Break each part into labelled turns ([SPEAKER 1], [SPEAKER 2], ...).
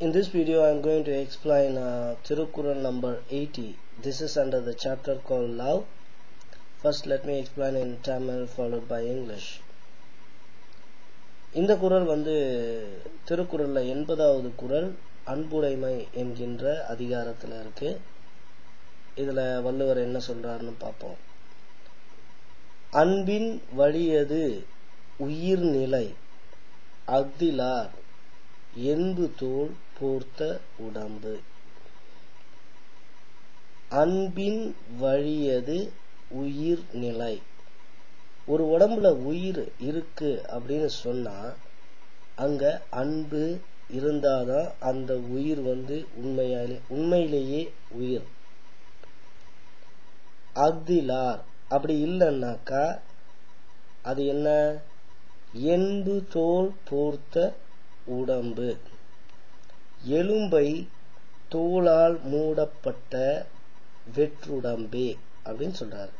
[SPEAKER 1] In this video I am going to explain Tirukkural number 80. This is under the chapter called Love. First let me explain in Tamil followed by English. இந்த குறள் திருக்குறள்ல 80வது குறள் அன்புடைமை என்கின்ற அதிகாரத்துல இருக்கு. இதுல வள்ளுவர் என்ன சொல்றாருன்னு பாப்போம். அன்பின் வழியது உயிர்நிலை அஃதிலார் என்பு தோள் போர்த்த உடம்பு. அன்பின் வழியது உயிர் நிலை. ஒரு உடம்புல உயிர் இருக்கு அப்படின்னு சொன்னா அங்க அன்பு இருந்தாதான் அந்த உயிர் உண்மையிலேயே உயிர். அஃதிலார் அப்படி இல்லைன்னாக்கா அது என்ன? என்பு தோள் போர்த்த உடம்பு. எலும்பை தோளால் மூடப்பட்ட வெற்றுடம்பே அப்படின்னு சொல்றாரு.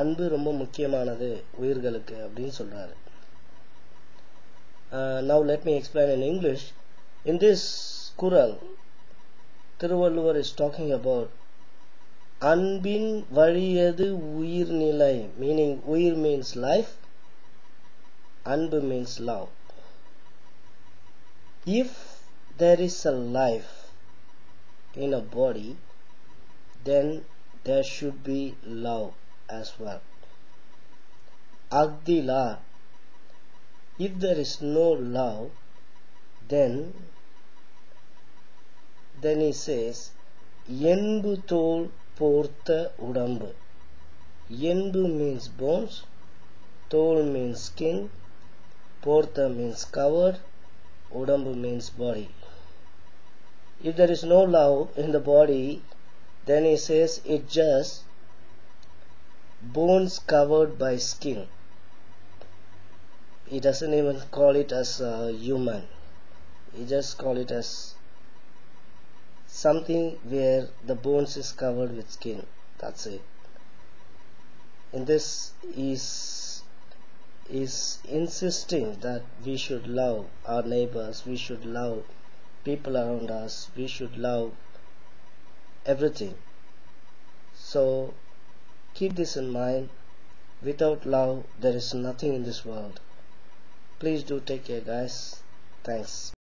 [SPEAKER 1] அன்பு ரொம்ப முக்கியமானது உயிர்களுக்கு அப்படின்னு சொல்றாரு. Now let me explain in English. In this குறள் திருவள்ளுவர் is talking about அன்பின் வழியது உயிர்நிலை, meaning உயிர் means life, அன்பு means love. If there is a life in a body, then there should be love as well. Aghdilar, if there is no love, then he says என்பு தோள் போர்த்த உடம்பு. என்பு means bones, தோள் means skin, போர்த்த means covered, udambu means body. If there is no love in the body, then he says it just bones covered by skin. He doesn't even call it as human. He just call it as something where the bones is covered with skin. That's it. In this is insisting that we should love our neighbors, we should love people around us, we should love everything. So keep this in mind. Without love there is nothing in this world. Please do take care, guys. Thanks.